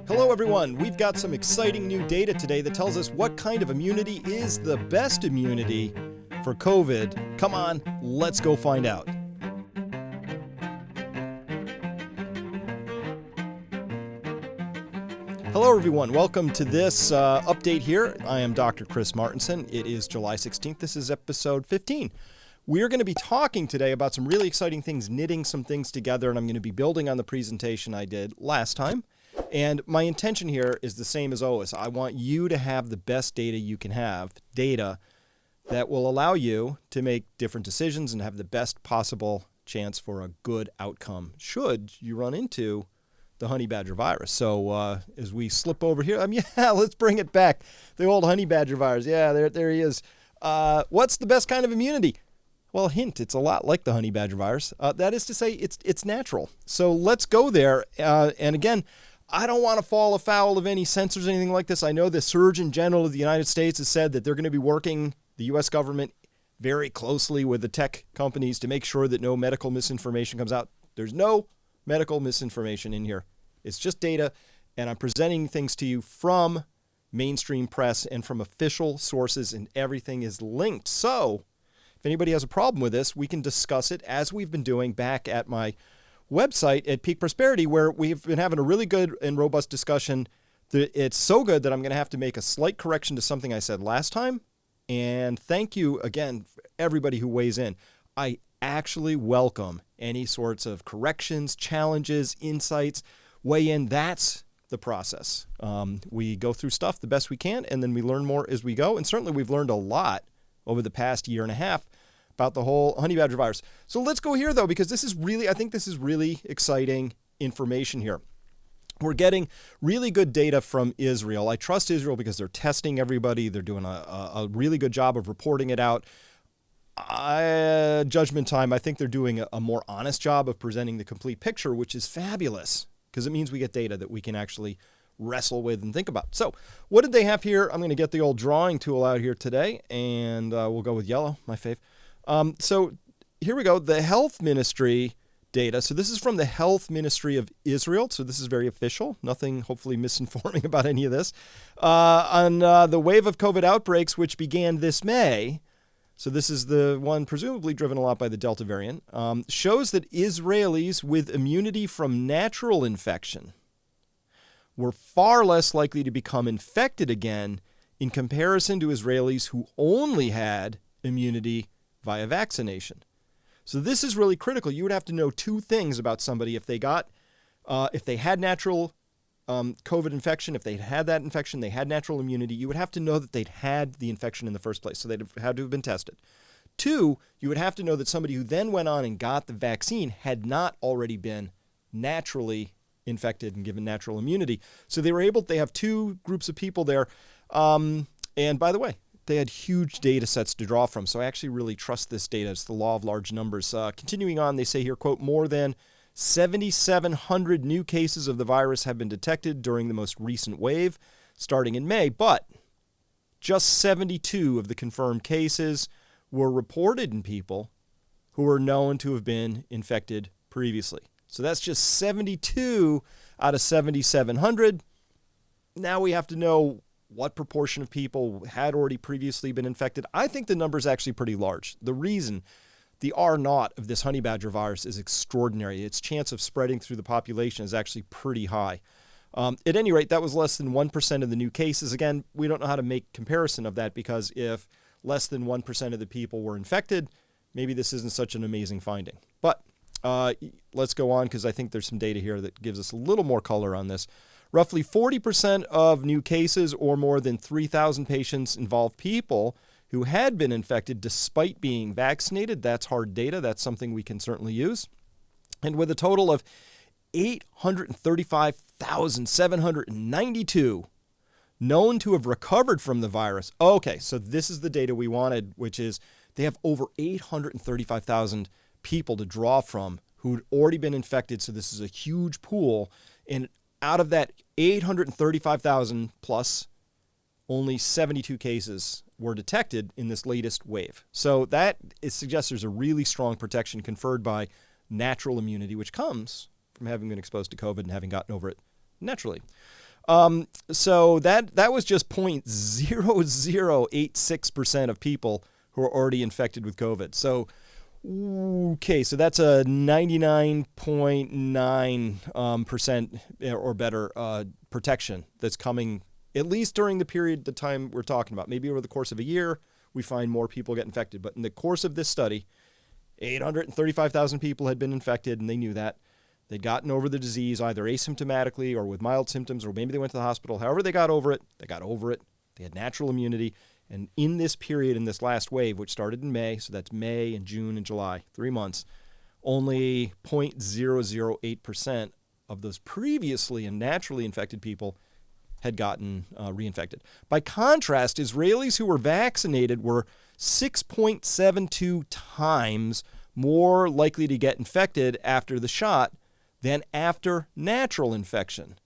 Hello everyone, we've got some exciting new data today that tells us what kind of immunity is the best immunity for COVID. Come on, let's go find out. Hello everyone, welcome to this update here. I am Dr. Chris Martenson. It is July 16th. This is episode 15. We're going to be talking today about some really exciting things, knitting some things together, and I'm going to be building on the presentation I did last time. And my intention here is the same as always. I want you to have the best data you can have, data that will allow you to make different decisions and have the best possible chance for a good outcome should you run into the honey badger virus. So as we slip over here, let's bring it back. The old honey badger virus. Yeah, there he is. What's the best kind of immunity? Well, hint, it's a lot like the honey badger virus. That is to say, it's natural. So let's go there. And again, I don't want to fall afoul of any censors or anything like this. I know the Surgeon General of the United States has said that they're going to be working, the U.S. government, very closely with the tech companies to make sure that no medical misinformation comes out. There's no medical misinformation in here. It's just data, and I'm presenting things to you from mainstream press and from official sources, and everything is linked. So if anybody has a problem with this, we can discuss it as we've been doing back at my website at Peak Prosperity, where we've been having a really good and robust discussion. It's so good that I'm going to have to make a slight correction to something I said last time. And thank you again, for everybody who weighs in. I actually welcome any sorts of corrections, challenges, insights, weigh in. That's the process. We go through stuff the best we can, and then we learn more as we go. And certainly we've learned a lot over the past year and a half about the whole honey badger virus. So let's go here, though, because I think this is really exciting information here. We're getting really good data from Israel. I trust Israel because they're testing everybody. They're doing a really good job of reporting it out. Judgment time, I think they're doing a more honest job of presenting the complete picture, which is fabulous because it means we get data that we can actually wrestle with and think about. So what did they have here? I'm going to get the old drawing tool out here today, and we'll go with yellow, my fave. So here we go, the health ministry data. So this is from the health ministry of Israel. So this is very official, nothing hopefully misinforming about any of this. On the wave of COVID outbreaks, which began this May, so this is the one presumably driven a lot by the Delta variant, shows that Israelis with immunity from natural infection were far less likely to become infected again in comparison to Israelis who only had immunity via vaccination. So this is really critical. You would have to know two things about somebody if they had natural COVID infection, if they had that infection, they had natural immunity. You would have to know that they'd had the infection in the first place, so they'd have had to have been tested. Two, you would have to know that somebody who then went on and got the vaccine had not already been naturally infected and given natural immunity. So they have two groups of people there. And by the way, they had huge data sets to draw from. So I actually really trust this data. It's the law of large numbers. Continuing on, they say here, quote, more than 7,700 new cases of the virus have been detected during the most recent wave, starting in May. But just 72 of the confirmed cases were reported in people who were known to have been infected previously. So that's just 72 out of 7,700. Now we have to know what proportion of people had already previously been infected. I think the number is actually pretty large. The reason, the R0 of this honey badger virus is extraordinary. Its chance of spreading through the population is actually pretty high. At any rate, that was less than 1% of the new cases. Again, we don't know how to make comparison of that because if less than 1% of the people were infected, maybe this isn't such an amazing finding. But let's go on because I think there's some data here that gives us a little more color on this. Roughly 40% of new cases or more than 3,000 patients involved people who had been infected despite being vaccinated. That's hard data. That's something we can certainly use. And with a total of 835,792 known to have recovered from the virus. Okay, so this is the data we wanted, which is they have over 835,000 people to draw from who'd already been infected. So this is a huge pool. And out of that 835,000 plus, only 72 cases were detected in this latest wave. So that suggests there's a really strong protection conferred by natural immunity, which comes from having been exposed to COVID and having gotten over it naturally. So that was just 0.0086% of people who are already infected with COVID. So, okay, so that's a 99.9% or better protection that's coming at least during the time we're talking about. Maybe over the course of a year, we find more people get infected. But in the course of this study, 835,000 people had been infected, and they knew that. They'd gotten over the disease either asymptomatically or with mild symptoms, or maybe they went to the hospital. However they got over it, they got over it. They had natural immunity. And in this period, in this last wave, which started in May, so that's May and June and July, 3 months, only 0.008% of those previously and naturally infected people had gotten reinfected. By contrast, Israelis who were vaccinated were 6.72 times more likely to get infected after the shot than after natural infection,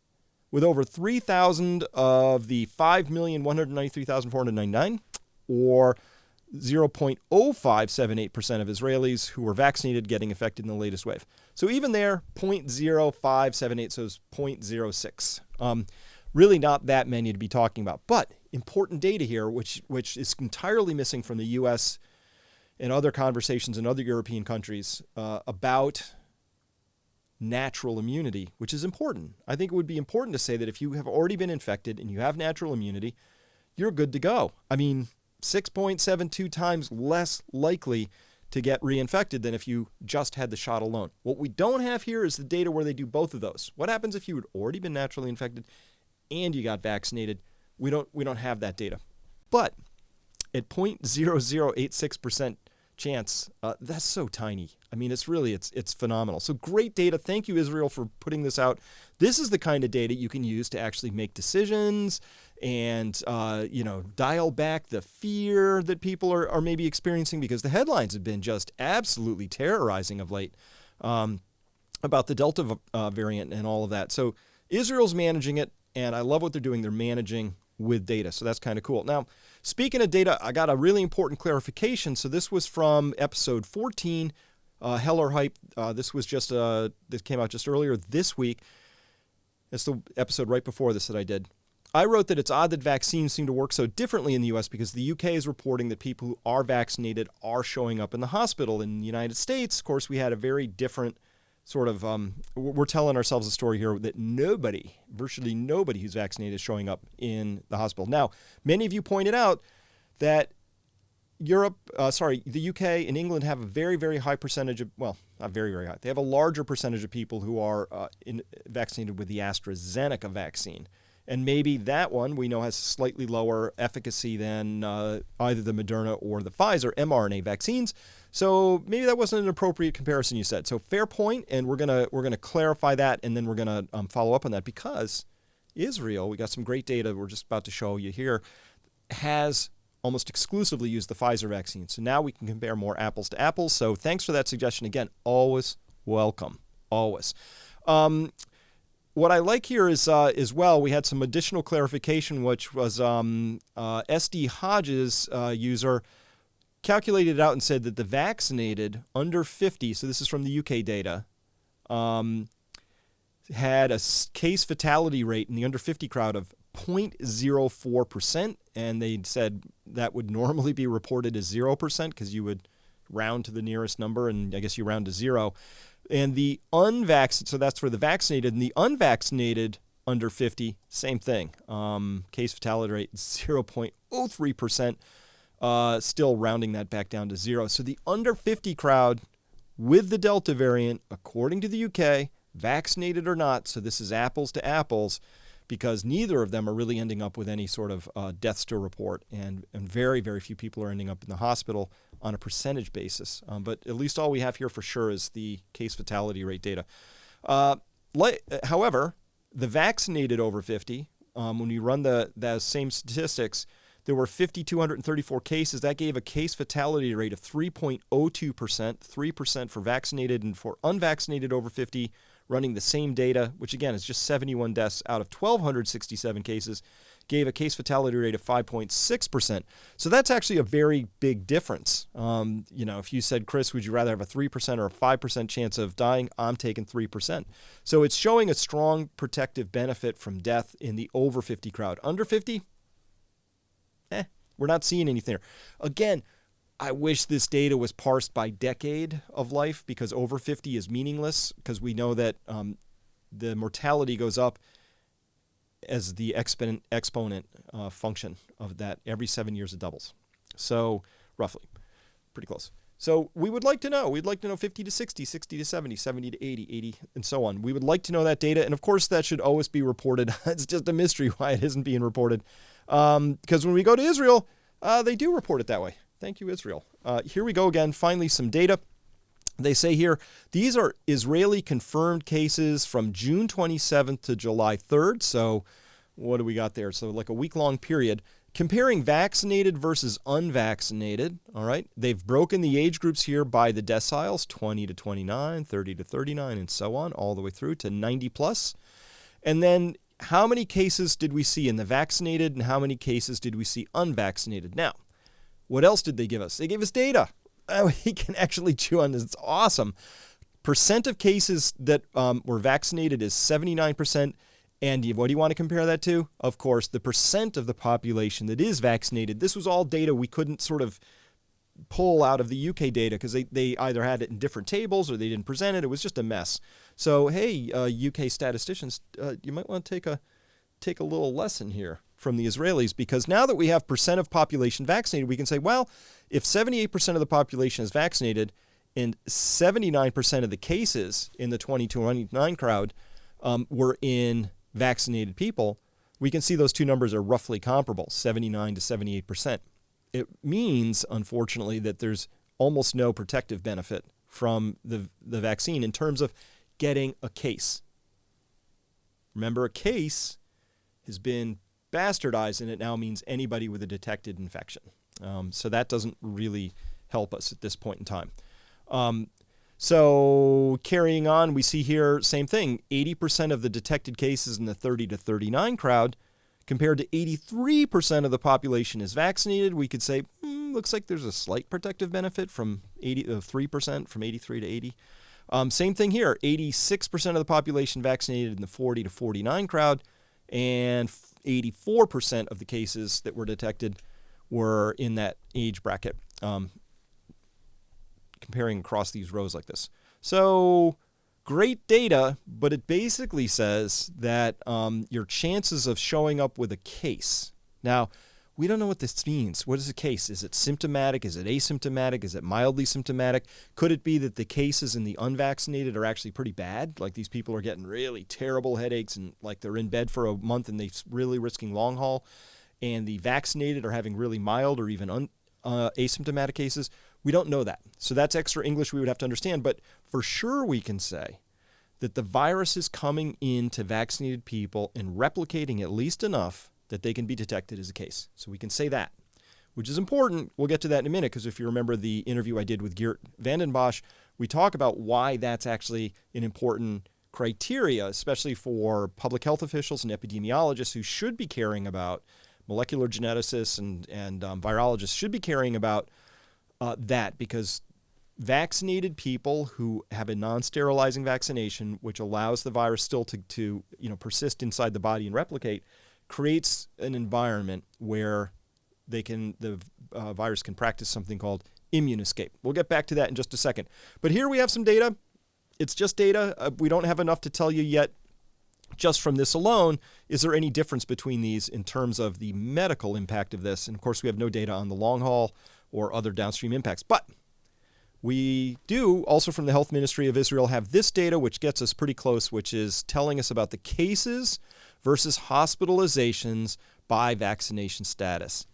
with over 3,000 of the 5,193,499, or 0.0578% of Israelis who were vaccinated getting infected in the latest wave. So even there, 0.0578, so it's 0.06. Really not that many to be talking about. But important data here, which is entirely missing from the U.S. and other conversations in other European countries about natural immunity, which is important. I think it would be important to say that if you have already been infected and you have natural immunity, you're good to go. I mean, 6.72 times less likely to get reinfected than if you just had the shot alone. What we don't have here is the data where they do both of those. What happens if you had already been naturally infected and you got vaccinated? We don't have that data. But at 0.0086% chance, that's so tiny. I mean, it's phenomenal. So great data. Thank you, Israel, for putting this out. This is the kind of data you can use to actually make decisions and, dial back the fear that people are maybe experiencing, because the headlines have been just absolutely terrorizing of late about the Delta variant and all of that. So Israel's managing it, and I love what they're doing. They're managing with data. So that's kind of cool. Now, speaking of data, I got a really important clarification. So this was from episode 14, Hell or Hype. This came out just earlier this week. It's the episode right before this that I did. I wrote that it's odd that vaccines seem to work so differently in the U.S. because the UK is reporting that people who are vaccinated are showing up in the hospital. In the United States, of course, we had a very different sort of, we're telling ourselves a story here that virtually nobody who's vaccinated is showing up in the hospital. Now, many of you pointed out that the UK and England have a very, very high percentage of, well, not very, very high. They have a larger percentage of people who are vaccinated with the AstraZeneca vaccine. And maybe that one we know has slightly lower efficacy than either the Moderna or the Pfizer mRNA vaccines. So maybe that wasn't an appropriate comparison, you said. So fair point, and we're gonna clarify that, and then we're gonna follow up on that, because Israel, we got some great data we're just about to show you here, has almost exclusively used the Pfizer vaccine. So now we can compare more apples to apples. So thanks for that suggestion. Again, always welcome, always. What I like here is, as well, we had some additional clarification, which was SD Hodges user calculated it out and said that the vaccinated under 50, so this is from the UK data, had a case fatality rate in the under 50 crowd of 0.04%, and they said that would normally be reported as 0% because you would round to the nearest number, and I guess you round to 0. And the unvaccinated, so that's for the vaccinated, and the unvaccinated under 50, same thing. Case fatality rate 0.03%, still rounding that back down to 0. So the under 50 crowd with the Delta variant, according to the UK, vaccinated or not, so this is apples to apples, because neither of them are really ending up with any sort of deaths to report, and very, very few people are ending up in the hospital on a percentage basis. But at least all we have here for sure is the case fatality rate data. However, the vaccinated over 50, when we run the same statistics, there were 5,234 cases. That gave a case fatality rate of 3.02%, 3% for vaccinated, and for unvaccinated over 50, running the same data, which again is just 71 deaths out of 1,267 cases, gave a case fatality rate of 5.6%. So that's actually a very big difference. If you said, Chris, would you rather have a 3% or a 5% chance of dying? I'm taking 3%. So it's showing a strong protective benefit from death in the over 50 crowd. Under 50, we're not seeing anything there. Again, I wish this data was parsed by decade of life, because over 50 is meaningless, because we know that the mortality goes up as the exponent function of that. Every 7 years it doubles. So roughly, pretty close. So we would like to know. We'd like to know 50 to 60, 60 to 70, 70 to 80, 80, and so on. We would like to know that data. And of course, that should always be reported. It's just a mystery why it isn't being reported. Because when we go to Israel, they do report it that way. Thank you, Israel. Here we go again. Finally, some data. They say here, these are Israeli confirmed cases from June 27th to July 3rd. So what do we got there? So like a week-long period. Comparing vaccinated versus unvaccinated, all right? They've broken the age groups here by the deciles, 20 to 29, 30 to 39, and so on, all the way through to 90 plus. And then how many cases did we see in the vaccinated and how many cases did we see unvaccinated? Now, what else did they give us? They gave us data. We can actually chew on this. It's awesome. Percent of cases that were vaccinated is 79%. And what do you want to compare that to? Of course, the percent of the population that is vaccinated. This was all data we couldn't sort of pull out of the UK data because they either had it in different tables or they didn't present it. It was just a mess. So, hey, UK statisticians, you might want to take a little lesson here from the Israelis, because now that we have percent of population vaccinated, we can say, well, if 78% of the population is vaccinated and 79% of the cases in the 20 to 29 crowd were in vaccinated people, we can see those two numbers are roughly comparable, 79 to 78%. It means, unfortunately, that there's almost no protective benefit from the vaccine in terms of getting a case. Remember, a case has been bastardized, and it now means anybody with a detected infection. So that doesn't really help us at this point in time. So carrying on, we see here, same thing, 80% of the detected cases in the 30 to 39 crowd compared to 83% of the population is vaccinated. We could say, looks like there's a slight protective benefit from 3%, from 83 to 80. Same thing here, 86% of the population vaccinated in the 40 to 49 crowd, and 84% of the cases that were detected were in that age bracket, comparing across these rows like this. So great data, but it basically says that your chances of showing up with a case. Now, we don't know what this means. What is a case? Is it symptomatic? Is it asymptomatic? Is it mildly symptomatic? Could it be that the cases in the unvaccinated are actually pretty bad? Like these people are getting really terrible headaches and like they're in bed for a month and they're really risking long haul. And the vaccinated are having really mild or even asymptomatic cases. We don't know that. So that's extra English we would have to understand. But for sure we can say that the virus is coming into vaccinated people and replicating at least enough that they can be detected as a case. So we can say that, which is important. We'll get to that in a minute, because if you remember the interview I did with Geert Vanden Bossche, we talk about why that's actually an important criteria, especially for public health officials and epidemiologists who should be caring about, molecular geneticists and virologists should be caring about that, because vaccinated people who have a non-sterilizing vaccination, which allows the virus still to persist inside the body and replicate, creates an environment where the virus can practice something called immune escape. We'll get back to that in just a second. But here we have some data. It's just data. We don't have enough to tell you yet. Just from this alone, is there any difference between these in terms of the medical impact of this? And of course, we have no data on the long haul or other downstream impacts. But we do, also from the Health Ministry of Israel, have this data, which gets us pretty close, which is telling us about the cases versus hospitalizations by vaccination status.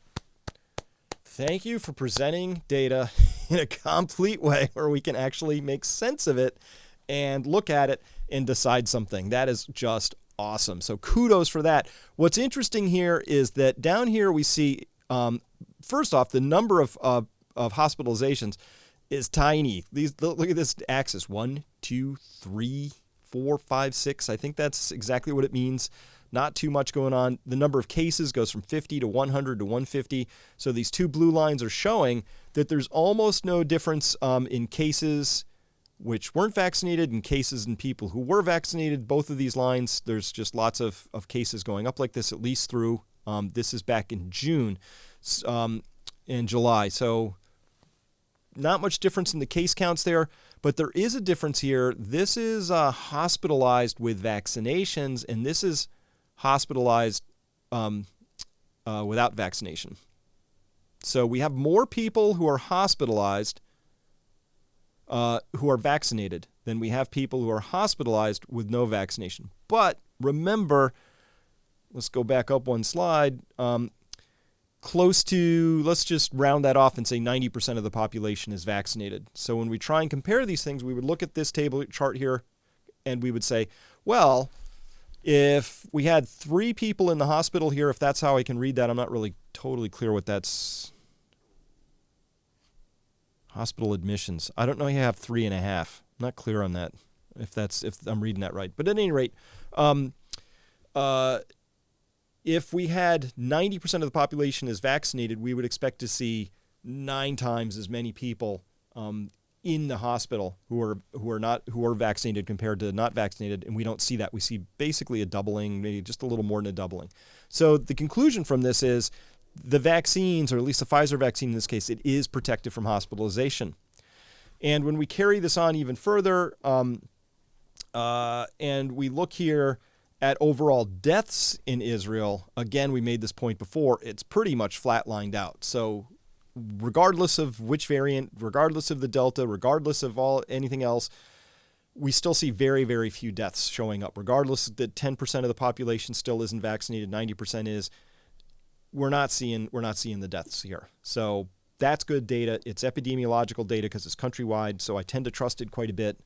Thank you for presenting data in a complete way where we can actually make sense of it and look at it and decide something. That is just awesome. So kudos for that. What's interesting here is that down here we see, first off, the number of hospitalizations is tiny. Look at this axis, 1, 2, 3, 4, 5, 6. I think that's exactly what it means. Not too much going on. The number of cases goes from 50 to 100 to 150. So these two blue lines are showing that there's almost no difference in cases which weren't vaccinated and cases in people who were vaccinated. Both of these lines, there's just lots of cases going up like this, at least through, this is back in June and July. So not much difference in the case counts there, but there is a difference here. This is hospitalized with vaccinations, and this is hospitalized without vaccination. So we have more people who are hospitalized who are vaccinated than we have people who are hospitalized with no vaccination. But remember, let's go back up one slide, close to, let's just round that off and say 90% of the population is vaccinated. So when we try and compare these things, we would look at this table chart here and we would say, well, if we had 3 people in the hospital here, if that's how I can read that, I'm not really totally clear what that's. Hospital admissions. I don't know. You have 3.5. I'm not clear on that. If I'm reading that right. But at any rate, if we had 90% of the population is vaccinated, we would expect to see 9 times as many people in the hospital who are vaccinated compared to not vaccinated, and we don't see that. We see basically a doubling, maybe just a little more than a doubling. So the conclusion from this is the vaccines, or at least the Pfizer vaccine in this case, it is protective from hospitalization. And when we carry this on even further, and we look here at overall deaths in Israel, again, we made this point before, it's pretty much flatlined out. So regardless of which variant, regardless of the Delta, regardless of anything else, we still see very, very few deaths showing up. Regardless that 10% of the population still isn't vaccinated, 90% is, we're not seeing the deaths here. So that's good data. It's epidemiological data because it's countrywide, so I tend to trust it quite a bit.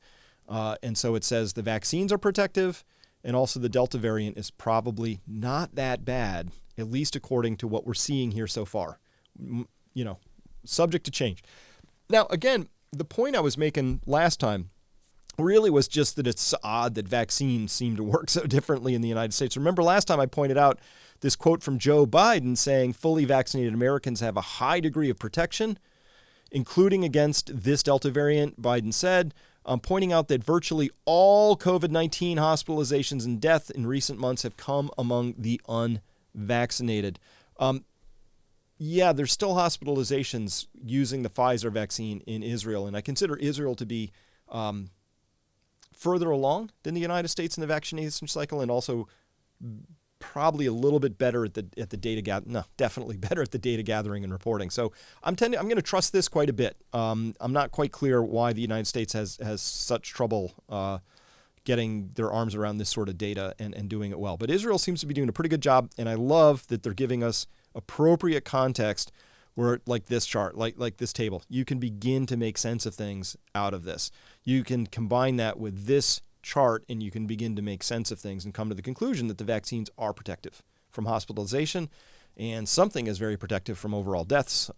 And so it says the vaccines are protective, and also the Delta variant is probably not that bad, at least according to what we're seeing here so far. Subject to change. Now, again, the point I was making last time really was just that it's odd that vaccines seem to work so differently in the United States. Remember last time I pointed out this quote from Joe Biden saying fully vaccinated Americans have a high degree of protection, including against this Delta variant. Biden said, pointing out that virtually all COVID-19 hospitalizations and death in recent months have come among the unvaccinated. There's still hospitalizations using the Pfizer vaccine in Israel, and I consider Israel to be further along than the United States in the vaccination cycle, and also probably a little bit better at the data definitely better at the data gathering and reporting. So I'm going to trust this quite a bit. I'm not quite clear why the United States has such trouble getting their arms around this sort of data and doing it well. But Israel seems to be doing a pretty good job, and I love that they're giving us appropriate context where, like this chart, like this table, you can begin to make sense of things out of this. You can combine that with this chart and you can begin to make sense of things and come to the conclusion that the vaccines are protective from hospitalization, and something is very protective from overall deaths.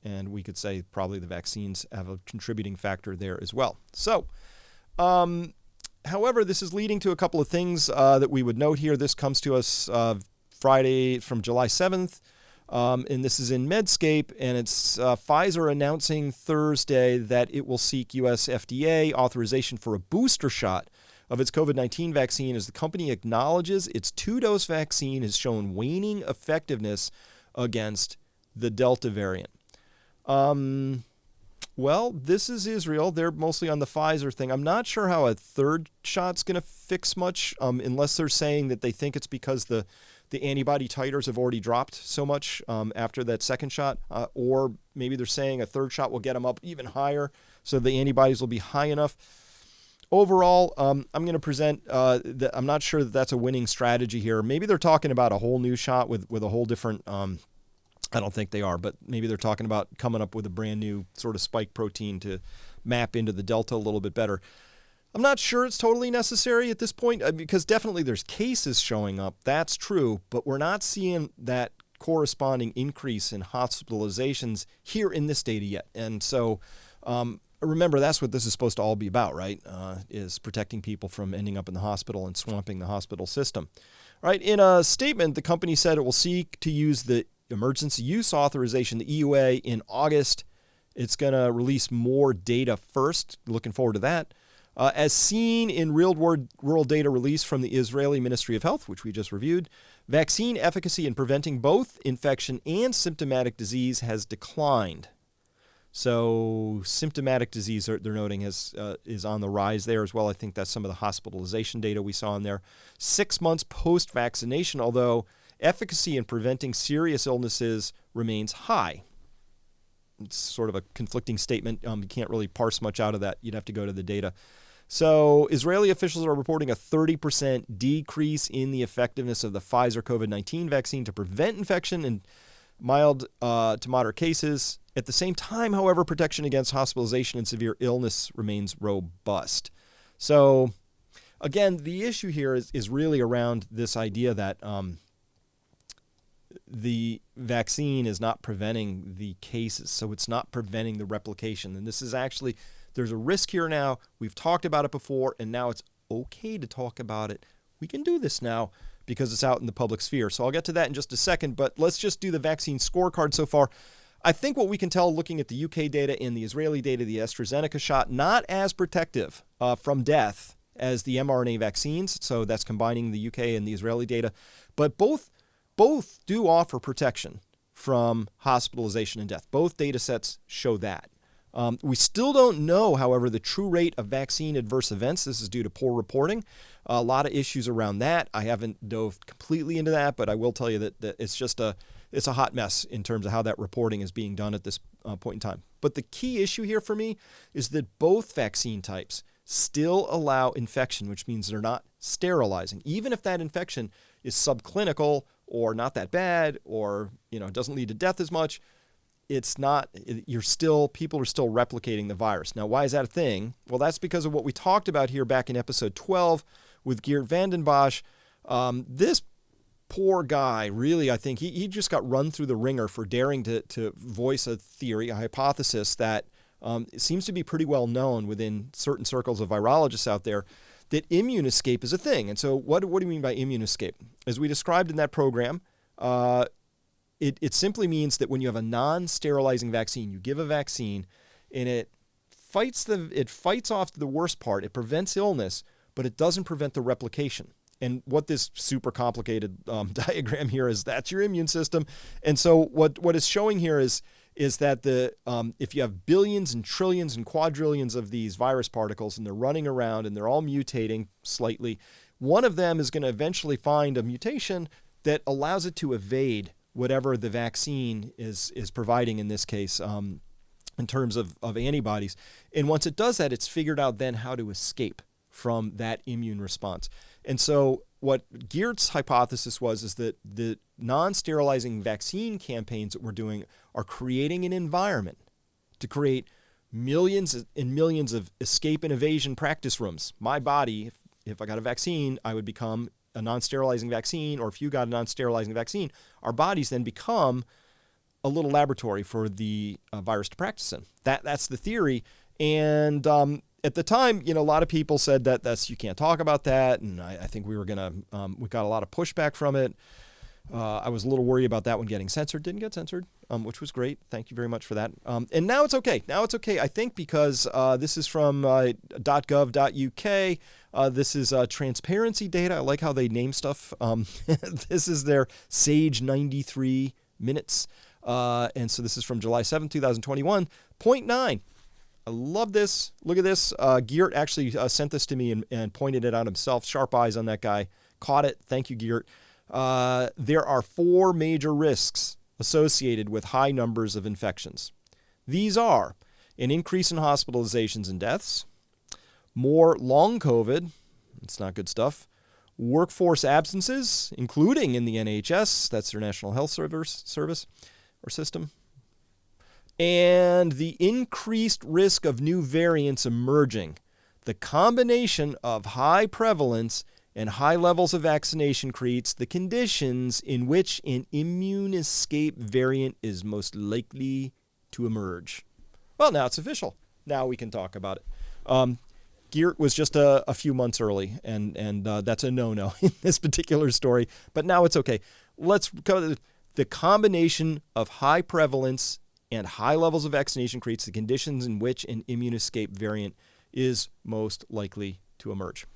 And we could say probably the vaccines have a contributing factor there as well. So, however, this is leading to a couple of things that we would note here. This comes to us Friday from July 7th. And this is in Medscape, and it's Pfizer announcing Thursday that it will seek U.S. FDA authorization for a booster shot of its COVID-19 vaccine as the company acknowledges its 2-dose vaccine has shown waning effectiveness against the Delta variant. Well, this is Israel. They're mostly on the Pfizer thing. I'm not sure how a third shot's going to fix much, unless they're saying that they think it's because the antibody titers have already dropped so much after that second shot, or maybe they're saying a third shot will get them up even higher, so the antibodies will be high enough. Overall, I'm going to present that I'm not sure that that's a winning strategy here. Maybe they're talking about a whole new shot with a whole different, I don't think they are, but maybe they're talking about coming up with a brand new sort of spike protein to map into the Delta a little bit better. I'm not sure it's totally necessary at this point, because definitely there's cases showing up. That's true, but we're not seeing that corresponding increase in hospitalizations here in this data yet. And so remember, that's what this is supposed to all be about, right? Is protecting people from ending up in the hospital and swamping the hospital system. Right. In a statement, the company said it will seek to use the emergency use authorization, the EUA, in August. It's going to release more data first. Looking forward to that. As seen in real-world data released from the Israeli Ministry of Health, which we just reviewed, vaccine efficacy in preventing both infection and symptomatic disease has declined. So symptomatic disease, they're noting, is on the rise there as well. I think that's some of the hospitalization data we saw in there. 6 months post-vaccination, although efficacy in preventing serious illnesses remains high. It's sort of a conflicting statement. You can't really parse much out of that. You'd have to go to the data. So Israeli officials are reporting a 30% decrease in the effectiveness of the Pfizer COVID-19 vaccine to prevent infection in mild to moderate cases. At the same time, however, protection against hospitalization and severe illness remains robust. So, again, the issue here is really around this idea that the vaccine is not preventing the cases, so it's not preventing the replication. And this is actually, there's a risk here now. We've talked about it before, and now it's okay to talk about it. We can do this now because it's out in the public sphere. So I'll get to that in just a second, but let's just do the vaccine scorecard so far. I think what we can tell looking at the UK data and the Israeli data, the AstraZeneca shot, not as protective from death as the mRNA vaccines. So that's combining the UK and the Israeli data. But both do offer protection from hospitalization and death. Both data sets show that. We still don't know, however, the true rate of vaccine adverse events. This is due to poor reporting. A lot of issues around that. I haven't dove completely into that, but I will tell you that it's a hot mess in terms of how that reporting is being done at this point in time. But the key issue here for me is that both vaccine types still allow infection, which means they're not sterilizing. Even if that infection is subclinical or not that bad, or doesn't lead to death as much, it's not. People are still replicating the virus. Now, why is that a thing? Well, that's because of what we talked about here back in episode 12 with Geert Vanden Bossche. This poor guy, really, I think he just got run through the ringer for daring to voice a theory, a hypothesis that seems to be pretty well known within certain circles of virologists out there, that immune escape is a thing. And so what do you mean by immune escape? As we described in that program, it simply means that when you have a non-sterilizing vaccine, you give a vaccine and it fights off the worst part. It prevents illness, but it doesn't prevent the replication. And what this super complicated diagram here is, that's your immune system. And so what is showing here is that if you have billions and trillions and quadrillions of these virus particles and they're running around and they're all mutating slightly, one of them is going to eventually find a mutation that allows it to evade whatever the vaccine is providing in this case in terms of antibodies. And once it does that, it's figured out then how to escape from that immune response. And so what Geert's hypothesis is that the non-sterilizing vaccine campaigns that we're doing are creating an environment to create millions and millions of escape and evasion practice rooms. My body, if I got a vaccine, I would become a non-sterilizing vaccine, or if you got a non-sterilizing vaccine, our bodies then become a little laboratory for the virus to practice in. That's the theory. And at the time, a lot of people said that you can't talk about that, and I think we got a lot of pushback from it. I was a little worried about that one getting censored. Didn't get censored, which was great. Thank you very much for that. And now it's okay. I think because this is from .gov.uk. This is transparency data. I like how they name stuff. This is their SAGE 93 minutes. And so this is from July 7th, 2021. 0.9. I love this. Look at this. Geert actually sent this to me and pointed it out himself. Sharp eyes on that guy. Caught it. Thank you, Geert. There are 4 major risks associated with high numbers of infections. These are an increase in hospitalizations and deaths, more long COVID, it's not good stuff, workforce absences, including in the NHS, that's their National Health Service or system, and the increased risk of new variants emerging. The combination of high prevalence and high levels of vaccination creates the conditions in which an immune escape variant is most likely to emerge. Well, now it's official. Now we can talk about it. Geert was just a few months early, and that's a no-no in this particular story. But now it's okay. Let's go. The combination of high prevalence and high levels of vaccination creates the conditions in which an immune escape variant is most likely to emerge.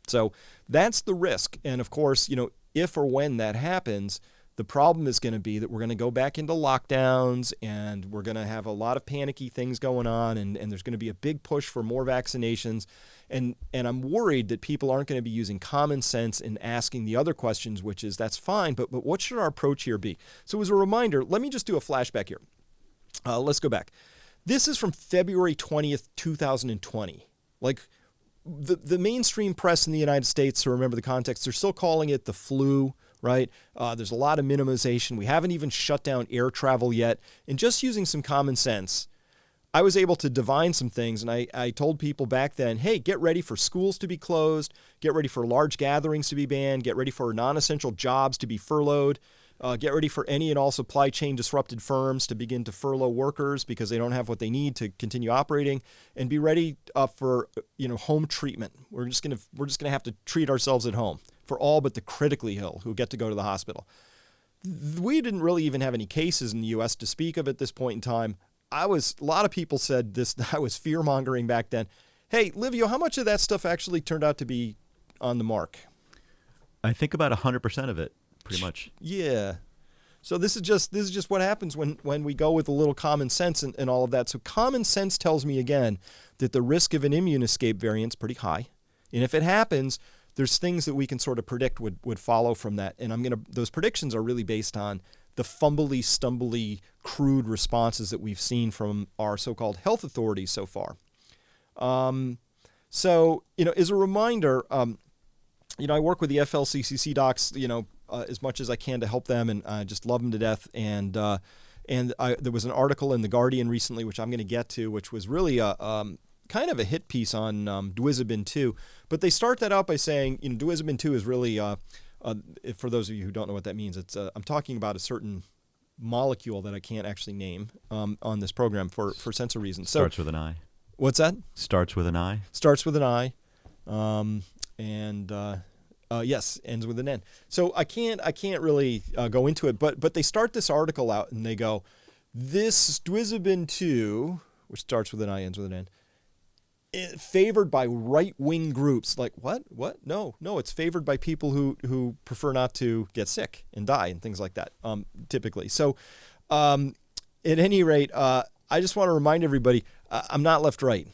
So that's the risk. And of course, if or when that happens, the problem is going to be that we're going to go back into lockdowns, and we're going to have a lot of panicky things going on, and there's going to be a big push for more vaccinations. And I'm worried that people aren't going to be using common sense and asking the other questions, which is, that's fine, but what should our approach here be? So as a reminder, let me just do a flashback here. Let's go back. This is from February 20th, 2020. Like, the mainstream press in the United States, to remember the context, they're still calling it the flu, right? There's a lot of minimization. We haven't even shut down air travel yet. And just using some common sense, I was able to divine some things. And I told people back then, hey, get ready for schools to be closed, get ready for large gatherings to be banned, get ready for non-essential jobs to be furloughed, get ready for any and all supply chain disrupted firms to begin to furlough workers because they don't have what they need to continue operating, and be ready for home treatment. We're just gonna have to treat ourselves at home for all but the critically ill who get to go to the hospital. We didn't really even have any cases in the U.S. to speak of at this point in time. A lot of people said this. I was fear mongering back then. Hey, Livio, how much of that stuff actually turned out to be on the mark? I think about 100% of it. Pretty much. Yeah. So this is just what happens when we go with a little common sense and all of that. So common sense tells me again that the risk of an immune escape variant is pretty high. And if it happens, there's things that we can sort of predict would follow from that. And those predictions are really based on the fumbly, stumbly, crude responses that we've seen from our so-called health authorities so far. So, as a reminder, I work with the FLCCC docs, as much as I can to help them, and I just love them to death. And there was an article in The Guardian recently, which I'm going to get to, which was really kind of a hit piece on Duizabin 2. But they start that out by saying, Duizabin 2 is really, for those of you who don't know what that means, it's I'm talking about a certain molecule that I can't actually name on this program for censor reasons. So, starts with an I. What's that? Starts with an I. Starts with an I. Yes, ends with an N. So I can't really go into it, but they start this article out and they go, this Duizabin 2, which starts with an I, ends with an N, favored by right-wing groups. Like, what? No, it's favored by people who prefer not to get sick and die and things like that, typically. So at any rate, I just want to remind everybody, I'm not left-right.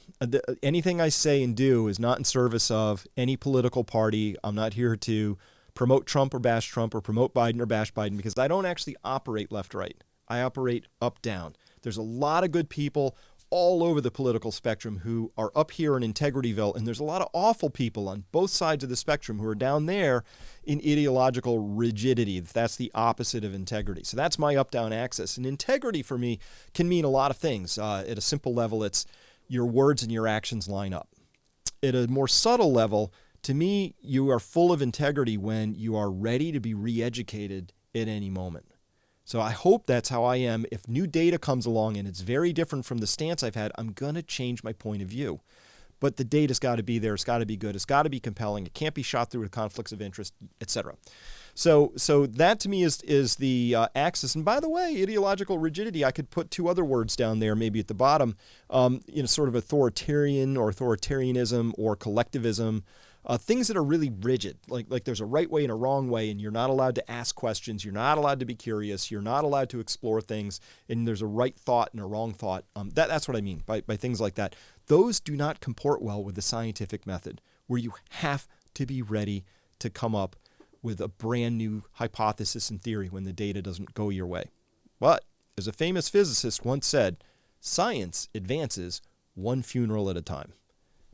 Anything I say and do is not in service of any political party. I'm not here to promote Trump or bash Trump or promote Biden or bash Biden, because I don't actually operate left-right. I operate up-down. There's a lot of good people all over the political spectrum who are up here in Integrityville, and there's a lot of awful people on both sides of the spectrum who are down there in ideological rigidity. That's the opposite of integrity. So that's my up-down axis. And integrity for me can mean a lot of things. At a simple level, it's your words and your actions line up. At a more subtle level, to me, you are full of integrity when you are ready to be re-educated at any moment. So I hope that's how I am. If new data comes along and it's very different from the stance I've had, I'm going to change my point of view. But the data's got to be there. It's got to be good. It's got to be compelling. It can't be shot through with conflicts of interest, etc. So that to me is the axis. And by the way, ideological rigidity, I could put two other words down there, maybe at the bottom, sort of authoritarian or authoritarianism or collectivism. Things that are really rigid, like there's a right way and a wrong way, and you're not allowed to ask questions, you're not allowed to be curious, you're not allowed to explore things, and there's a right thought and a wrong thought. That's what I mean by things like that. Those do not comport well with the scientific method, where you have to be ready to come up with a brand new hypothesis and theory when the data doesn't go your way. But, as a famous physicist once said, science advances one funeral at a time.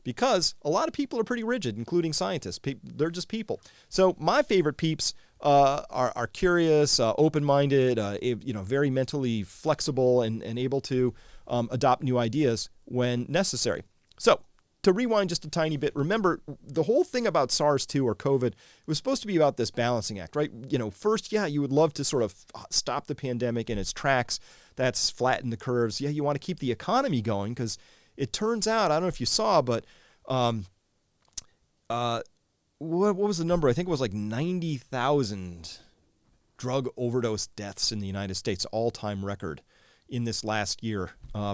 Because a lot of people are pretty rigid, including scientists. They're just people. So my favorite peeps are curious, open-minded, very mentally flexible and able to adopt new ideas when necessary. So to rewind just a tiny bit, remember the whole thing about SARS-2 or COVID, it was supposed to be about this balancing act, right? First, you would love to sort of stop the pandemic in its tracks. That's flatten the curves. Yeah, you want to keep the economy going because it turns out, I don't know if you saw, but what was the number? I think it was like 90,000 drug overdose deaths in the United States, all-time record in this last year,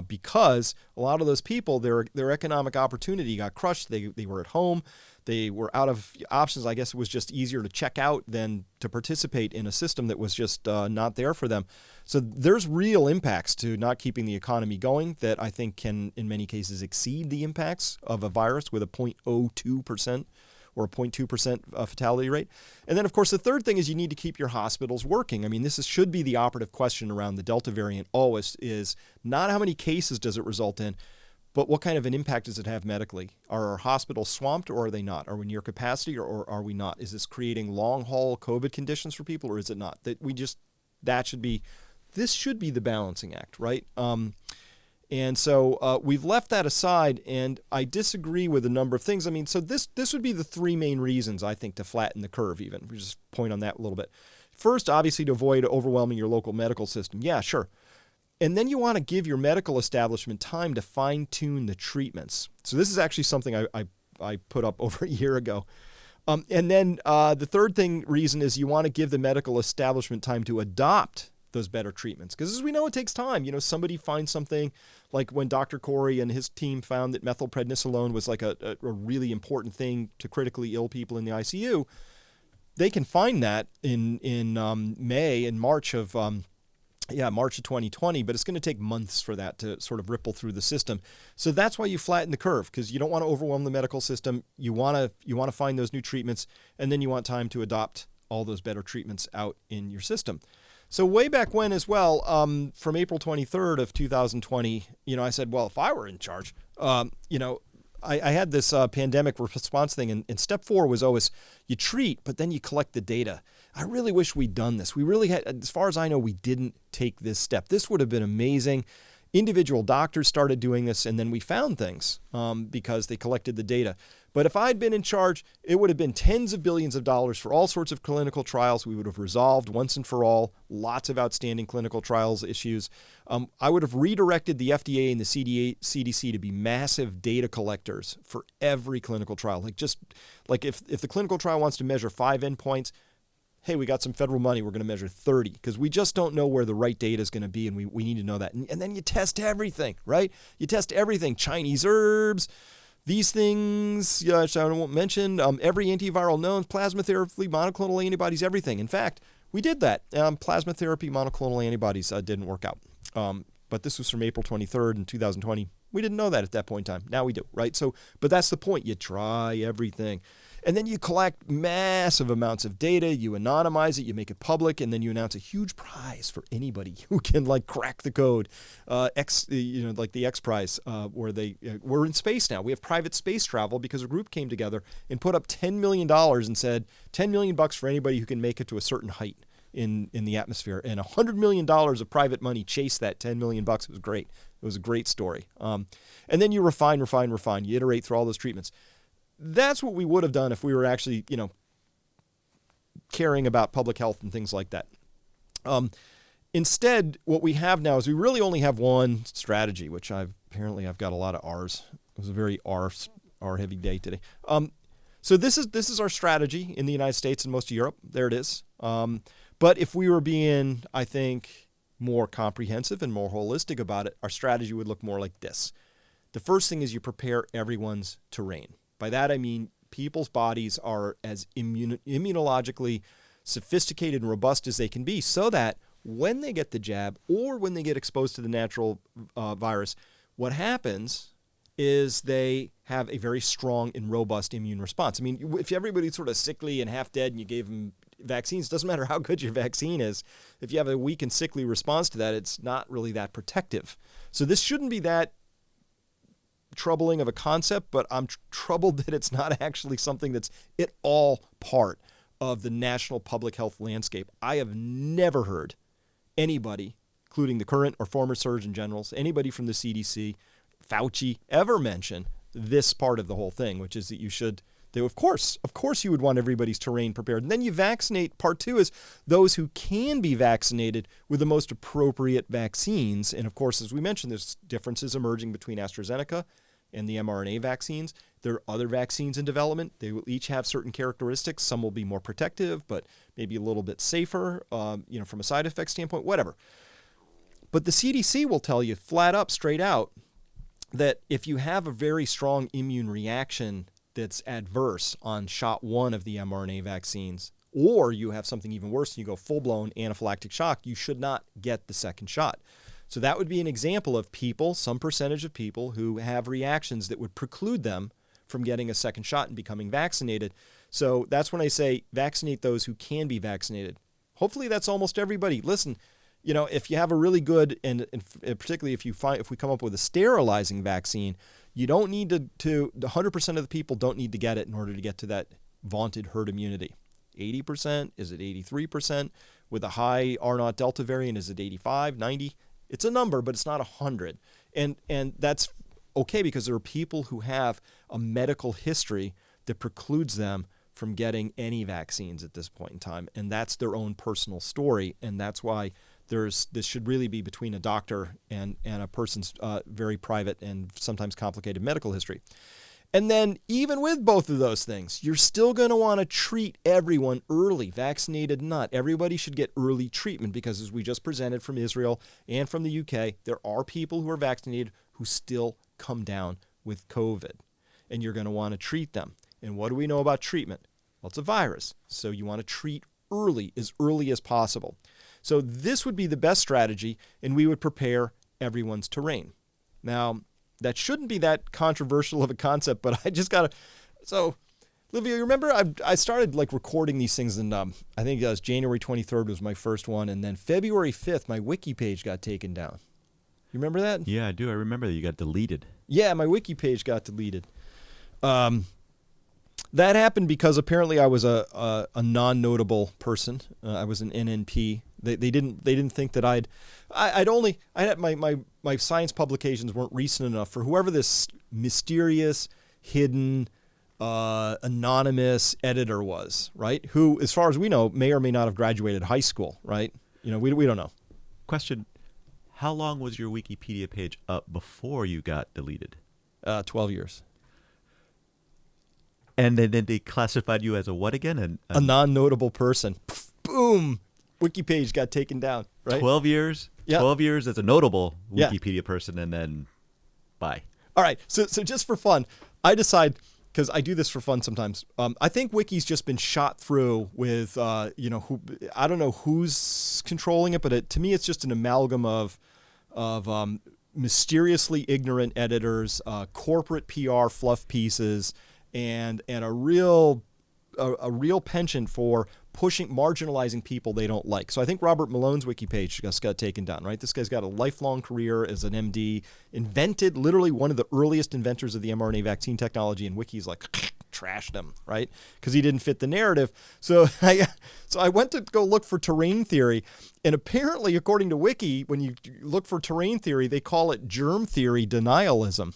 because a lot of those people, their economic opportunity got crushed. They were at home. They were out of options. I guess it was just easier to check out than to participate in a system that was just not there for them. So there's real impacts to not keeping the economy going that I think can, in many cases, exceed the impacts of a virus with a 0.02% or a 0.2% fatality rate. And then, of course, the third thing is you need to keep your hospitals working. I mean, should be the operative question around the Delta variant always, is not how many cases does it result in, but what kind of an impact does it have medically? Are our hospitals swamped or are they not? Are we near capacity or are we not? Is this creating long-haul COVID conditions for people or is it not? This should be the balancing act, right? And so we've left that aside, and I disagree with a number of things. I mean, so this would be the three main reasons, I think, to flatten the curve even. We just point on that a little bit. First, obviously, to avoid overwhelming your local medical system. Yeah, sure. And then you want to give your medical establishment time to fine-tune the treatments. So this is actually something I put up over a year ago. And then the third reason is you want to give the medical establishment time to adopt those better treatments. Because as we know, it takes time. You know, somebody finds something like when Dr. Corey and his team found that methylprednisolone was like a really important thing to critically ill people in the ICU. They can find that in May and March of 2020, but it's going to take months for that to sort of ripple through the system. So that's why you flatten the curve, because you don't want to overwhelm the medical system. You want to find those new treatments, and then you want time to adopt all those better treatments out in your system. So way back when as well, from April 23rd of 2020, I said, well, if I were in charge, I had this pandemic response thing, and step 4 was always you treat, but then you collect the data. I really wish we'd done this. We really had, as far as I know, we didn't take this step. This would have been amazing. Individual doctors started doing this, and then we found things because they collected the data. But if I'd been in charge, it would have been tens of billions of dollars for all sorts of clinical trials. We would have resolved once and for all lots of outstanding clinical trials issues. I would have redirected the FDA and the CDC to be massive data collectors for every clinical trial. Like if the clinical trial wants to measure 5 endpoints, hey, we got some federal money, we're going to measure 30, because we just don't know where the right data is going to be, and we need to know that. And then you test everything, right? You test everything, Chinese herbs, these things, which I won't mention, every antiviral known, plasma therapy, monoclonal antibodies, everything. In fact, we did that. Plasma therapy, monoclonal antibodies didn't work out. But this was from April 23rd in 2020. We didn't know that at that point in time. Now we do, right? So, but that's the point. You try everything. And then you collect massive amounts of data, you anonymize it, you make it public, and then you announce a huge prize for anybody who can crack the code. Like the X Prize, where we're in space now. We have private space travel because a group came together and put up $10 million and said $10 million for anybody who can make it to a certain height in the atmosphere. And $100 million of private money chased that $10 million. It was great. It was a great story. And then you refine. You iterate through all those treatments. That's what we would have done if we were actually, caring about public health and things like that. Instead, what we have now is we really only have one strategy, which I've got a lot of R's. It was a very R heavy day today. So this is our strategy in the United States and most of Europe. There it is. But if we were being, I think, more comprehensive and more holistic about it, our strategy would look more like this. The first thing is you prepare everyone's terrain. By that I mean people's bodies are as immunologically sophisticated and robust as they can be, so that when they get the jab or when they get exposed to the natural virus, what happens is they have a very strong and robust immune response. I mean, if everybody's sort of sickly and half dead and you gave them vaccines, it doesn't matter how good your vaccine is. If you have a weak and sickly response to that, it's not really that protective. So this shouldn't be that troubling of a concept, but I'm troubled that it's not actually something that's at all part of the national public health landscape. I have never heard anybody, including the current or former Surgeon Generals, anybody from the CDC, Fauci, ever mention this part of the whole thing, which is that Of course, you would want everybody's terrain prepared. And then you vaccinate. Part 2 is those who can be vaccinated with the most appropriate vaccines. And of course, as we mentioned, there's differences emerging between AstraZeneca and the mRNA vaccines. There are other vaccines in development. They will each have certain characteristics. Some will be more protective, but maybe a little bit safer, from a side effect standpoint, whatever. But the CDC will tell you flat up, straight out, that if you have a very strong immune reaction that's adverse on shot 1 of the mRNA vaccines, or you have something even worse and you go full-blown anaphylactic shock, you should not get the second shot. So that would be an example of people, some percentage of people who have reactions that would preclude them from getting a second shot and becoming vaccinated. So that's when I say vaccinate those who can be vaccinated. Hopefully that's almost everybody. Listen, if you have a really good, and particularly if we come up with a sterilizing vaccine, you don't need to 100% of the people don't need to get it in order to get to that vaunted herd immunity. 80%? Is it 83%? With a high R0 Delta variant, is it 85, 90? It's a number, but it's not 100. And that's okay because there are people who have a medical history that precludes them from getting any vaccines at this point in time. And that's their own personal story. And that's why this should really be between a doctor and a person's very private and sometimes complicated medical history. And then even with both of those things, you're still going to want to treat everyone early, vaccinated, not. Everybody should get early treatment because as we just presented from Israel and from the UK, there are people who are vaccinated who still come down with COVID. And you're going to want to treat them. And what do we know about treatment? Well, it's a virus. So you want to treat early as possible. So this would be the best strategy, and we would prepare everyone's terrain. Now, that shouldn't be that controversial of a concept, but I just got to... So, Livia, you remember I started recording these things, and I think it was January 23rd was my first one, and then February 5th, my wiki page got taken down. You remember that? Yeah, I do. I remember that you got deleted. Yeah, my wiki page got deleted. That happened because apparently I was a non-notable person. I was an NNP. They didn't think that I had my science publications weren't recent enough for whoever this mysterious, hidden, anonymous editor was, right? Who, as far as we know, may or may not have graduated high school, right? We don't know. Question: how long was your Wikipedia page up before you got deleted? 12 years. And then they classified you as a what again? A non-notable person. Boom! Wiki page got taken down, right? 12 years? Yeah. 12 years as a notable Wikipedia person, and then bye. All right. So just for fun, I decide, because I do this for fun sometimes, I think Wiki's just been shot through with, I don't know who's controlling it, but to me it's just an amalgam of mysteriously ignorant editors, corporate PR fluff pieces, and a real penchant for marginalizing people they don't like. So I think Robert Malone's wiki page just got taken down, right? This guy's got a lifelong career as an MD, invented literally one of the earliest inventors of the mRNA vaccine technology, and Wiki's trashed him, right? Because he didn't fit the narrative. So I went to go look for terrain theory, and apparently, according to Wiki, when you look for terrain theory, they call it germ theory denialism.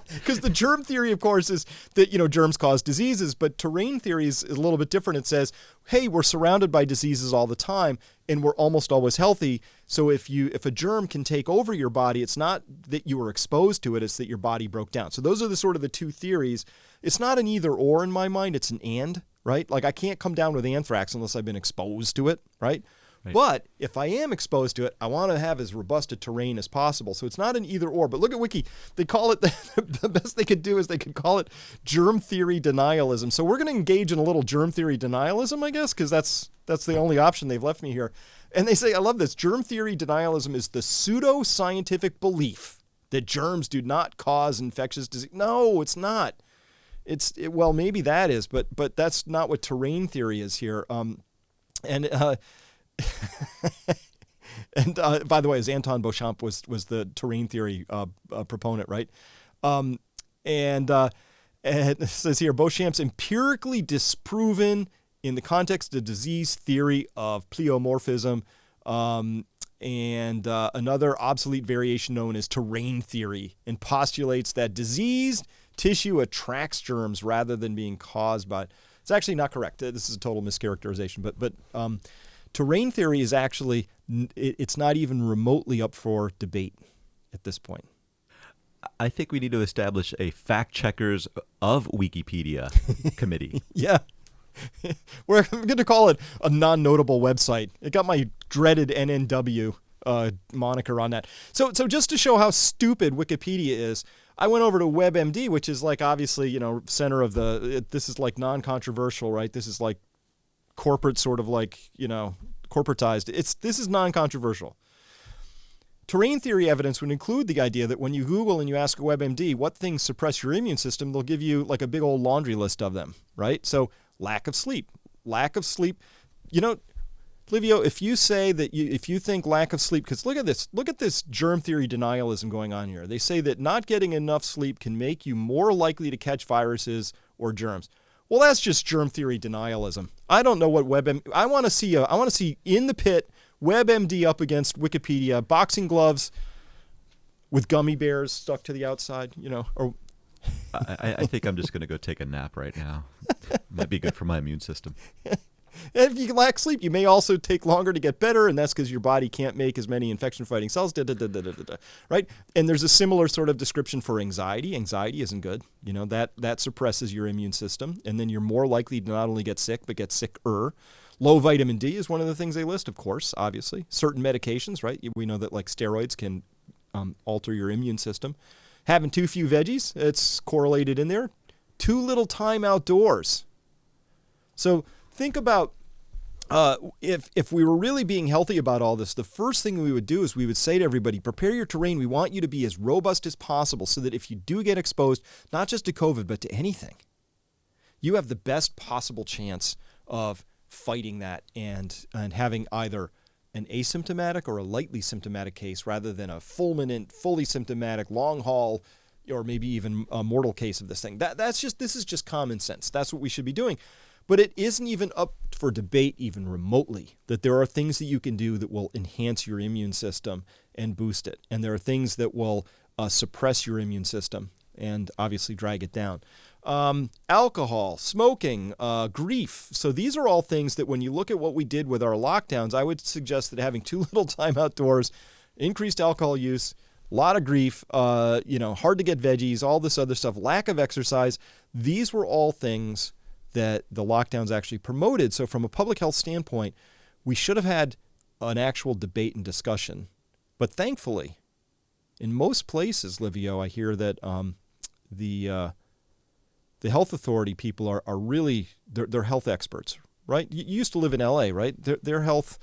Because the germ theory, of course, is that, germs cause diseases, but terrain theory is a little bit different. It says, hey, we're surrounded by diseases all the time, and we're almost always healthy. So if a germ can take over your body, it's not that you were exposed to it, it's that your body broke down. So those are the two theories. It's not an either or in my mind, it's an and, right? I can't come down with anthrax unless I've been exposed to it, right? Right. But if I am exposed to it, I want to have as robust a terrain as possible. So it's not an either or. But look at Wiki. They call it, the best they could do is they could call it germ theory denialism. So we're going to engage in a little germ theory denialism, I guess, because that's the only option they've left me here. And they say, I love this, germ theory denialism is the pseudo-scientific belief that germs do not cause infectious disease. No, it's not. Well, maybe that is, but that's not what terrain theory is here. And by the way, as Anton Beauchamp was the terrain theory proponent, right? And it says here, Beauchamp's empirically disproven in the context of disease theory of pleomorphism, and another obsolete variation known as terrain theory, and postulates that diseased tissue attracts germs rather than being caused by. It's actually not correct. This is a total mischaracterization. But terrain theory is actually, it's not even remotely up for debate at this point. I think we need to establish a fact checkers of Wikipedia committee. Yeah. We're going to call it a non-notable website. It got my dreaded NNW moniker on that. So just to show how stupid Wikipedia is, I went over to WebMD, which is like obviously, center of this is like non-controversial, right? This is like corporate sort of like, corporatized. This is non-controversial. Terrain theory evidence would include the idea that when you Google and you ask a WebMD what things suppress your immune system, they'll give you like a big old laundry list of them, right? So lack of sleep. Livio, if you say that if you think lack of sleep, because look at this germ theory denialism going on here. They say that not getting enough sleep can make you more likely to catch viruses or germs. Well, that's just germ theory denialism. I don't know what WebMD. I want to see in the pit WebMD up against Wikipedia, boxing gloves with gummy bears stuck to the outside. Or I think I'm just going to go take a nap right now. Might be good for my immune system. And if you lack sleep, you may also take longer to get better, and that's because your body can't make as many infection-fighting cells, right? And there's a similar sort of description for anxiety. Anxiety isn't good. That suppresses your immune system, and then you're more likely to not only get sick, but get sicker. Low vitamin D is one of the things they list, of course, obviously. Certain medications, right? We know that like steroids can alter your immune system. Having too few veggies, it's correlated in there. Too little time outdoors. So think about if we were really being healthy about all this, the first thing we would do is we would say to everybody, prepare your terrain. We want you to be as robust as possible so that if you do get exposed, not just to COVID, but to anything, you have the best possible chance of fighting that and having either an asymptomatic or a lightly symptomatic case rather than a fulminant, fully symptomatic, long haul, or maybe even a mortal case of this thing. This is just common sense. That's what we should be doing. But it isn't even up for debate even remotely that there are things that you can do that will enhance your immune system and boost it. And there are things that will suppress your immune system and obviously drag it down. Alcohol, smoking, grief. So these are all things that when you look at what we did with our lockdowns, I would suggest that having too little time outdoors, increased alcohol use, a lot of grief, hard to get veggies, all this other stuff, lack of exercise. These were all things that the lockdowns actually promoted. So from a public health standpoint, we should have had an actual debate and discussion. But thankfully, in most places, Livio, I hear that the health authority people are really, they're health experts, right? You used to live in LA, right? Their health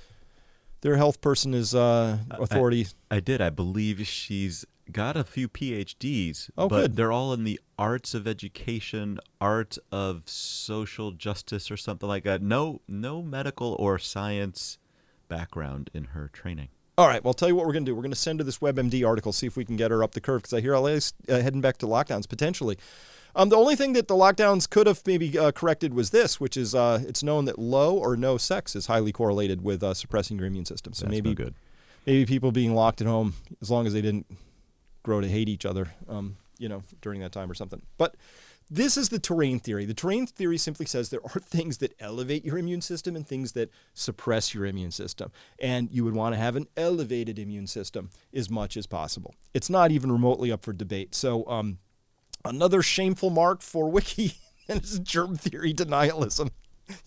person is authority. I did. I believe she's got a few PhDs, but good. They're all in the arts of education, art of social justice or something like that. No medical or science background in her training. All right, well, I'll tell you what we're going to do. We're going to send her this WebMD article, see if we can get her up the curve, because I hear LA is heading back to lockdowns potentially. The only thing that the lockdowns could have maybe corrected was this, which is it's known that low or no sex is highly correlated with suppressing your immune system. So That's maybe no good. Maybe people being locked at home, as long as they didn't grow to hate each other, during that time or something. But this is the terrain theory. The terrain theory simply says there are things that elevate your immune system and things that suppress your immune system. And you would want to have an elevated immune system as much as possible. It's not even remotely up for debate. So another shameful mark for Wiki is germ theory denialism.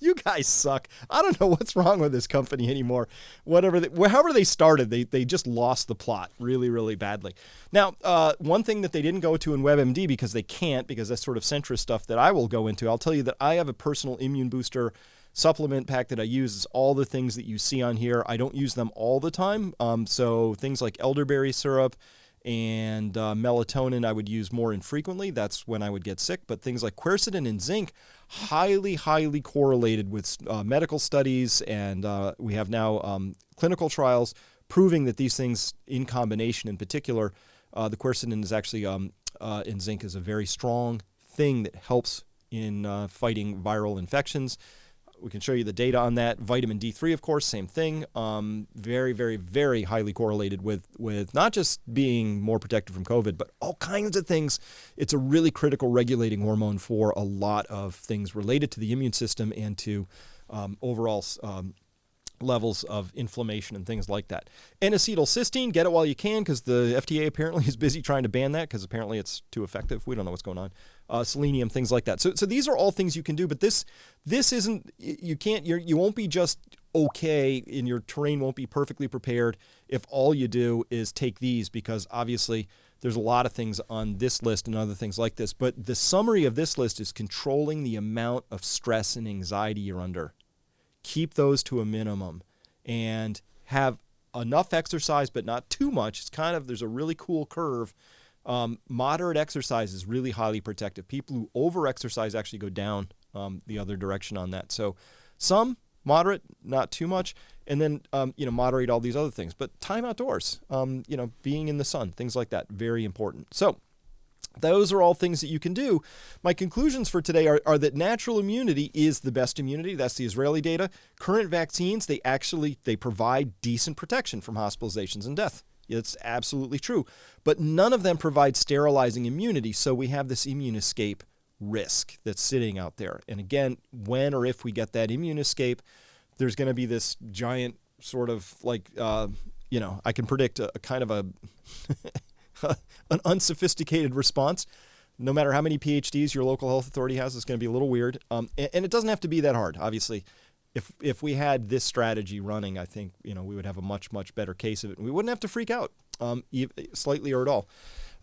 You guys suck. I don't know what's wrong with this company anymore. However they started, they just lost the plot really, really badly. Now, one thing that they didn't go to in WebMD because they can't, because that's sort of centrist stuff that I will go into. I'll tell you that I have a personal immune booster supplement pack that I use. It's all the things that you see on here. I don't use them all the time. So things like elderberry syrup and melatonin I would use more infrequently. That's when I would get sick. But things like quercetin and zinc, highly, highly correlated with medical studies. And we have now clinical trials proving that these things in combination, in particular, the quercetin is actually, in zinc is a very strong thing that helps in fighting viral infections. We can show you the data on that. Vitamin D3, of course, same thing. Very, very, very highly correlated with not just being more protected from COVID, but all kinds of things. It's a really critical regulating hormone for a lot of things related to the immune system and to overall levels of inflammation and things like that. N-acetylcysteine, get it while you can, because the FDA apparently is busy trying to ban that because apparently it's too effective. We don't know what's going on. Selenium, things like that. So these are all things you can do, but this isn't, you won't be just okay, and your terrain won't be perfectly prepared if all you do is take these, because obviously there's a lot of things on this list and other things like this. But the summary of this list is controlling the amount of stress and anxiety you're under. Keep those to a minimum and have enough exercise, but not too much. It's kind of, there's a really cool curve. Moderate exercise is really highly protective. People who over-exercise actually go down the other direction on that. So some moderate, not too much, and then, moderate all these other things. But time outdoors, being in the sun, things like that, very important. So those are all things that you can do. My conclusions for today are that natural immunity is the best immunity. That's the Israeli data. Current vaccines, they provide decent protection from hospitalizations and death. It's absolutely true. But none of them provide sterilizing immunity, so we have this immune escape risk that's sitting out there. And again, when or if we get that immune escape, there's going to be this giant sort of I can predict a kind of an unsophisticated response. No matter how many PhDs your local health authority has, it's going to be a little weird. And it doesn't have to be that hard, obviously. If we had this strategy running, I think we would have a much, much better case of it. And we wouldn't have to freak out slightly or at all.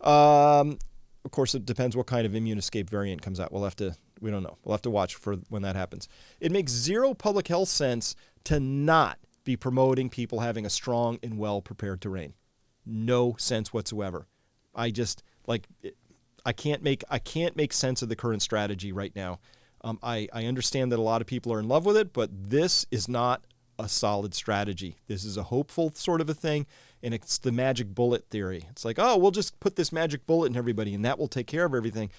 Of course, it depends what kind of immune escape variant comes out. We don't know. We'll have to watch for when that happens. It makes zero public health sense to not be promoting people having a strong and well-prepared terrain. No sense whatsoever. I can't make sense of the current strategy right now. I understand that a lot of people are in love with it, but this is not a solid strategy. This is a hopeful sort of a thing, and it's the magic bullet theory. It's like, oh, we'll just put this magic bullet in everybody, and that will take care of everything.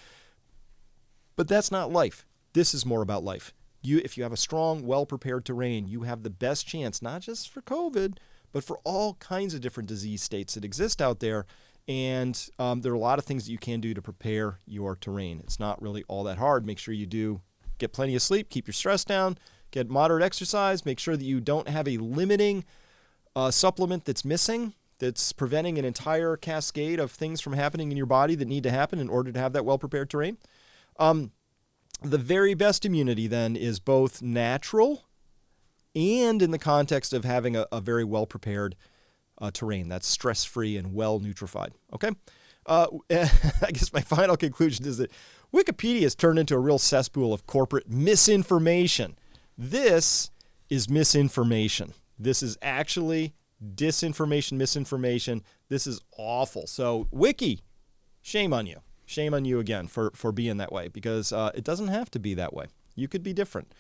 But that's not life. This is more about life. If you have a strong, well-prepared terrain, you have the best chance, not just for COVID, but for all kinds of different disease states that exist out there. And there are a lot of things that you can do to prepare your terrain. It's not really all that hard. Make sure you do get plenty of sleep, keep your stress down, get moderate exercise, make sure that you don't have a limiting supplement that's missing, that's preventing an entire cascade of things from happening in your body that need to happen in order to have that well-prepared terrain. The very best immunity then is both natural and in the context of having a very well-prepared terrain that's stress-free and well-nutrified. Okay? I guess my final conclusion is that Wikipedia has turned into a real cesspool of corporate misinformation. This is misinformation. This is actually disinformation, misinformation. This is awful. So, Wiki, shame on you. Shame on you again for being that way, because it doesn't have to be that way. You could be different.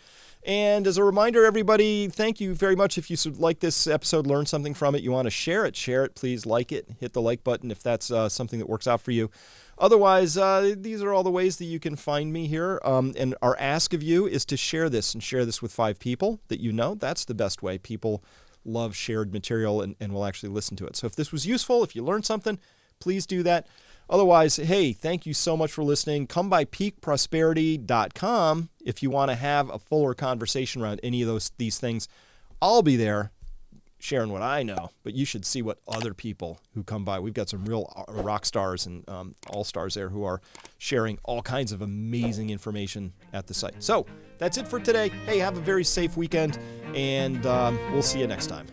And as a reminder, everybody, thank you very much. If you like this episode, learn something from it, you want to share it, please like it. Hit the like button if that's something that works out for you. Otherwise, these are all the ways that you can find me here. And our ask of you is to share this with 5 people that you know. That's the best way. People love shared material and will actually listen to it. So if this was useful, if you learned something, please do that. Otherwise, hey, thank you so much for listening. Come by peakprosperity.com if you want to have a fuller conversation around any of these things. I'll be there sharing what I know, but you should see what other people who come by. We've got some real rock stars and all-stars there who are sharing all kinds of amazing information at the site. So that's it for today. Hey, have a very safe weekend, and we'll see you next time.